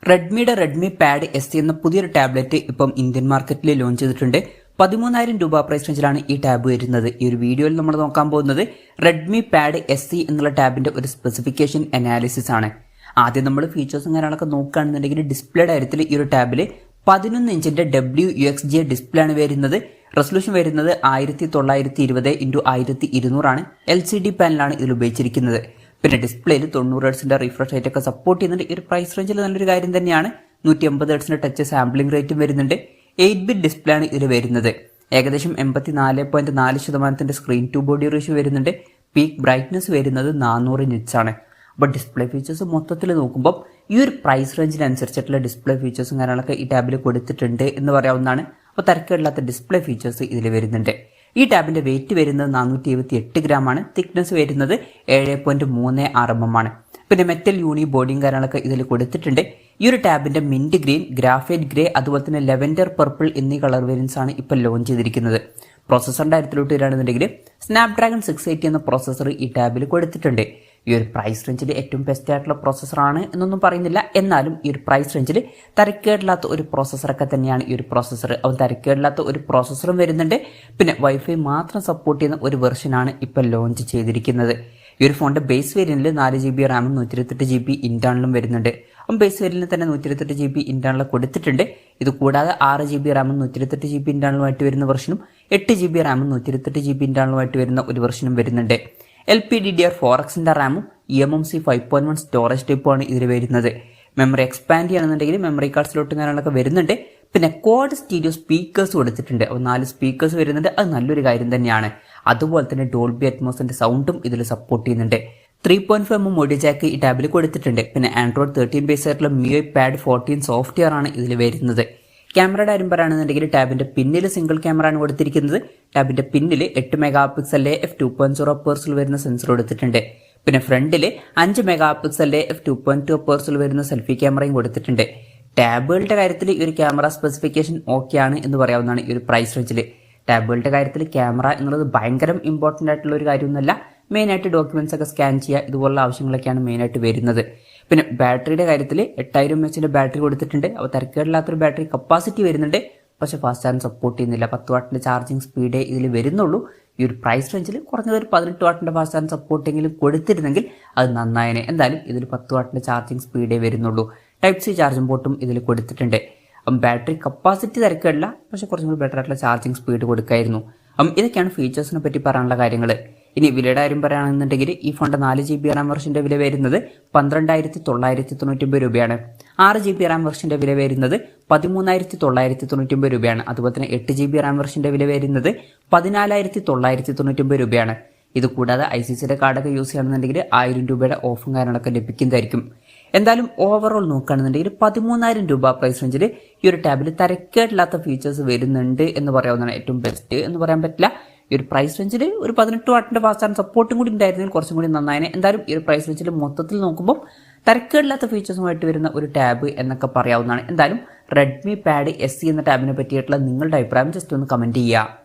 Redmi pad SE എന്ന പുതിയൊരു tablet ഇപ്പം ഇന്ത്യൻ മാർക്കറ്റിൽ ലോഞ്ച് ചെയ്തിട്ടുണ്ട്. 13,000 രൂപ പ്രൈസ് റേഞ്ചിലാണ് ഈ ടാബ് വരുന്നത്. ഈ ഒരു വീഡിയോയിൽ നമ്മൾ നോക്കാൻ പോകുന്നത് റെഡ്മി പാഡ് SE എന്നുള്ള ടാബിന്റെ ഒരു സ്പെസിഫിക്കേഷൻ അനാലിസിസ് ആണ്. ആദ്യം നമ്മൾ ഫീച്ചേഴ്സും കാര്യങ്ങളൊക്കെ നോക്കുകയാണെന്നുണ്ടെങ്കിൽ ഡിസ്പ്ലേയുടെ കാര്യത്തിൽ ഈ ഒരു ടാബിൽ 11 ഇഞ്ചിന്റെ WUXGA ഡിസ്പ്ലേ ആണ് വരുന്നത്. റെസൊല്യൂഷൻ വരുന്നത് 1920x1200 ആണ്. LCD പാനലാണ് ഇതിൽ ഉപയോഗിച്ചിരിക്കുന്നത്. പിന്നെ ഡിസ്പ്ലേയിൽ 90 ഹെർട്സിന്റെ റിഫ്രഷ് റേറ്റ് ഒക്കെ സപ്പോർട്ട് ചെയ്യുന്നുണ്ട്. ഈ ഒരു പ്രൈസ് റേഞ്ചിൽ നല്ലൊരു കാര്യം തന്നെയാണ്. 150 ഹെർട്സിന്റെ ടച്ച് സാമ്പിളിംഗ് റേറ്റും വരുന്നുണ്ട്. 8-bit ഡിസ്പ്ലേ ആണ് ഇതിൽ വരുന്നത്. ഏകദേശം 84.4% സ്ക്രീൻ ടു ബോഡി റേഷ്യോ വരുന്നുണ്ട്. പീക്ക് ബ്രൈറ്റ്നസ് വരുന്നത് 400 നിറ്റ്സ് ആണ്. അപ്പോൾ ഡിസ്പ്ലേ ഫീച്ചേഴ്സ് മൊത്തത്തിൽ നോക്കുമ്പോൾ ഈ ഒരു പ്രൈസ് റേഞ്ചിനനുസരിച്ചിട്ടുള്ള ഡിസ്പ്ലേ ഫീച്ചേഴ്സും കാര്യങ്ങളൊക്കെ ഈ ടാബിൽ കൊടുത്തിട്ടുണ്ട് എന്ന് പറയാവുന്നതാണ്. അപ്പോൾ തരക്കേടില്ലാത്ത ഡിസ്പ്ലേ ഫീച്ചേഴ്സ് ഇതിൽ വരുന്നുണ്ട്. ഈ ടാബിന്റെ വെയിറ്റ് വരുന്നത് 478 ഗ്രാം ആണ്. തിക്നെസ് വരുന്നത് 7.36 mm ആണ്. പിന്നെ മെറ്റൽ യൂണി ബോഡിയും കാര്യങ്ങളൊക്കെ ഇതിൽ കൊടുത്തിട്ടുണ്ട്. ഈ ഒരു ടാബിന്റെ മിന്റ് ഗ്രീൻ, ഗ്രാഫൈറ്റ് ഗ്രേ, അതുപോലെ തന്നെ ലെവൻഡർ പർപ്പിൾ എന്നീ കളർ വേരിയൻസ് ആണ് ഇപ്പോൾ ലോഞ്ച് ചെയ്തിരിക്കുന്നത്. പ്രോസസ്സറിന്റെ കാര്യത്തിലോട്ട് വരികയാണെന്നുണ്ടെങ്കിൽ സ്നാപ്ഡ്രാഗൺ 680 എന്ന പ്രോസസ്സർ ഈ ടാബിൽ കൊടുത്തിട്ടുണ്ട്. ഈ ഒരു പ്രൈസ് റേഞ്ചിൽ ഏറ്റവും ബെസ്റ്റ് ആയിട്ടുള്ള പ്രോസസ്സറാണ് എന്നൊന്നും പറയുന്നില്ല. എന്നാലും ഈ ഒരു പ്രൈസ് റേഞ്ചിൽ തരക്കേടില്ലാത്ത ഒരു പ്രോസസ്സറൊക്കെ തന്നെയാണ് ഈ ഒരു പ്രോസസ്സർ. അവൻ തരക്കേടില്ലാത്ത ഒരു പ്രോസസ്സറും വരുന്നുണ്ട്. പിന്നെ വൈഫൈ മാത്രം സപ്പോർട്ട് ചെയ്യുന്ന ഒരു വെർഷനാണ് ഇപ്പോൾ ലോഞ്ച് ചെയ്തിരിക്കുന്നത്. ഈ ഒരു ഫോണിന്റെ ബേസ് വേരിയന്റിൽ 4GB റാമും 128GB ഇന്റേണലും വരുന്നുണ്ട്. അപ്പം ബേസ് വേരിയന്റിൽ തന്നെ 128GB ഇന്റേണൽ കൊടുത്തിട്ടുണ്ട്. ഇത് കൂടാതെ 6GB റാമും 128GB ഇന്റേണലുമായിട്ട് വരുന്ന വെർഷനും 8GB റാമും 128GB ഇന്റേണലുമായിട്ട് വരുന്ന ഒരു വെർഷനും വരുന്നുണ്ട്. LPDDR4Xന്റെ റാമും eMMC 5.1 സ്റ്റോറേജ് ടൈപ്പുമാണ് ഇതിൽ വരുന്നത്. മെമ്മറി എക്സ്പാൻഡ് ചെയ്യണമെന്നുണ്ടെങ്കിൽ മെമ്മറി കാർഡ് സ്ലോട്ടും കാര്യങ്ങളൊക്കെ വരുന്നുണ്ട്. പിന്നെ ക്വാഡ് സ്റ്റീരിയോ സ്പീക്കേഴ്സ് കൊടുത്തിട്ടുണ്ട്. അപ്പോൾ 4 സ്പീക്കേഴ്സ് വരുന്നുണ്ട്. അത് നല്ലൊരു കാര്യം തന്നെയാണ്. അതുപോലെ തന്നെ ഡോൾബി അറ്റ്മോസിന്റെ സൗണ്ടും ഇതിൽ സപ്പോർട്ട് ചെയ്യുന്നുണ്ട്. 3.5 mm ഓഡിയോ ജാക്ക് ഈ ടാബിൽ കൊടുത്തിട്ടുണ്ട്. പിന്നെ Android 13 ബേസ് ആയിട്ടുള്ള MIUI Pad 14 സോഫ്റ്റ്വെയർ ആണ് ഇതിൽ വരുന്നത്. ക്യാമറയുടെ കാര്യം പറയുകയാണെന്നുണ്ടെങ്കിൽ ടാബിന്റെ പിന്നിൽ സിംഗിൾ ക്യാമറ ആണ് കൊടുത്തിരിക്കുന്നത്. ടാബിന്റെ പിന്നിൽ 8 MP f2.0 വരുന്ന സെൻസർ കൊടുത്തിട്ടുണ്ട്. പിന്നെ ഫ്രണ്ടിൽ 5 MP f2.2 വരുന്ന സെൽഫി ക്യാമറയും കൊടുത്തിട്ടുണ്ട്. ടാബുകളുടെ കാര്യത്തിൽ ഈ ഒരു ക്യാമറ സ്പെസിഫിക്കേഷൻ ഓക്കെ ആണ് എന്ന് പറയാവുന്നതാണ്. ഈ ഒരു പ്രൈസ് റേഞ്ചിൽ ടാബുകളുടെ കാര്യത്തിൽ ക്യാമറ എന്നുള്ളത് ഭയങ്കര ഇമ്പോർട്ടൻ്റ് ആയിട്ടുള്ള ഒരു കാര്യമൊന്നുമല്ല. മെയിനായിട്ട് ഡോക്യുമെന്റ്സ് ഒക്കെ സ്കാൻ ചെയ്യുക, ഇതുപോലുള്ള ആവശ്യങ്ങളൊക്കെയാണ് മെയിനായിട്ട് വരുന്നത്. പിന്നെ ബാറ്ററിയുടെ കാര്യത്തിൽ 8000 mAh ബാറ്ററി കൊടുത്തിട്ടുണ്ട്. അപ്പോൾ തരക്കേടില്ലാത്തൊരു ബാറ്ററി കപ്പാസിറ്റി വരുന്നുണ്ട്. പക്ഷേ ഫാസ്റ്റ് ചാർജ് സപ്പോർട്ട് ചെയ്യുന്നില്ല. 10 വാട്ടിന്റെ ചാർജിങ് സ്പീഡേ ഇതിൽ വരുന്നുള്ളൂ. ഈ ഒരു പ്രൈസ് റേഞ്ചിൽ കുറഞ്ഞത് ഒരു 18 വാട്ടിന്റെ ഫാസ്റ്റ് ചാർജ് സപ്പോർട്ടെങ്കിലും കൊടുത്തിരുന്നെങ്കിൽ അത് നന്നായേനെ. എന്തായാലും ഇതിൽ 10 വാട്ടിന്റെ ചാർജിങ് സ്പീഡേ വരുന്നുള്ളൂ. Type-C ചാർജിംഗ് പോർട്ടും ഇതിൽ കൊടുത്തിട്ടുണ്ട്. ബാറ്ററി കപ്പാസിറ്റി തിരക്കില്ല, പക്ഷേ കുറച്ചും കൂടി ബെറ്റർ ആയിട്ടുള്ള ചാർജിങ് സ്പീഡ് കൊടുക്കായിരുന്നു. ഇതൊക്കെയാണ് ഫീച്ചേഴ്സിനെ പറ്റി പറയാനുള്ള കാര്യങ്ങൾ. ഇനി വിലയുടെ കാര്യം പറയുകയാണെന്നുണ്ടെങ്കിൽ ഈ ഫോണിന്റെ 4GB റാം വെർഷന്റെ വില വരുന്നത് 12,999 രൂപയാണ്. 6GB റാം വെർഷന്റെ വില വരുന്നത് 13,999 രൂപയാണ്. അതുപോലെ തന്നെ 8GB റാം വെർഷന്റെ വില വരുന്നത് 14,999 രൂപയാണ്. ഇത് കൂടാതെ ICCയുടെ കാർഡൊക്കെ യൂസ് ചെയ്യുകയാണെന്നുണ്ടെങ്കിൽ 1000 രൂപയുടെ ഓഫും കാര്യങ്ങളൊക്കെ ലഭിക്കുന്നതായിരിക്കും. എന്തായാലും ഓവറോൾ നോക്കുകയാണെന്നുണ്ടെങ്കിൽ 13,000 രൂപ പ്രൈസ് റേഞ്ചിൽ ഈ ഒരു ടാബിൽ തരക്കേടില്ലാത്ത ഫീച്ചേഴ്സ് വരുന്നുണ്ട് എന്ന് പറയാവുന്നതാണ്. ഏറ്റവും ബെസ്റ്റ് എന്ന് പറയാൻ പറ്റില്ല. ഈ ഒരു പ്രൈസ് റേഞ്ചിൽ ഒരു 18 വാട്ടിന്റെ ഫാസ്റ്റ് ചാർജ് സപ്പോർട്ടും കൂടി ഉണ്ടായിരുന്നെങ്കിൽ കുറച്ചും കൂടി നന്നായനെ. എന്തായാലും ഈ ഒരു പ്രൈസ് റേഞ്ചിൽ മൊത്തത്തിൽ നോക്കുമ്പോൾ തരക്കേടില്ലാത്ത ഫീച്ചേഴ്സുമായിട്ട് വരുന്ന ഒരു ടാബ് എന്നൊക്കെ പറയാവുന്നതാണ്. എന്തായാലും റെഡ്മി പാഡ് SE എന്ന ടാബിനെ പറ്റിയിട്ടുള്ള നിങ്ങളുടെ അഭിപ്രായം ജസ്റ്റ് ഒന്ന് കമന്റ് ചെയ്യുക.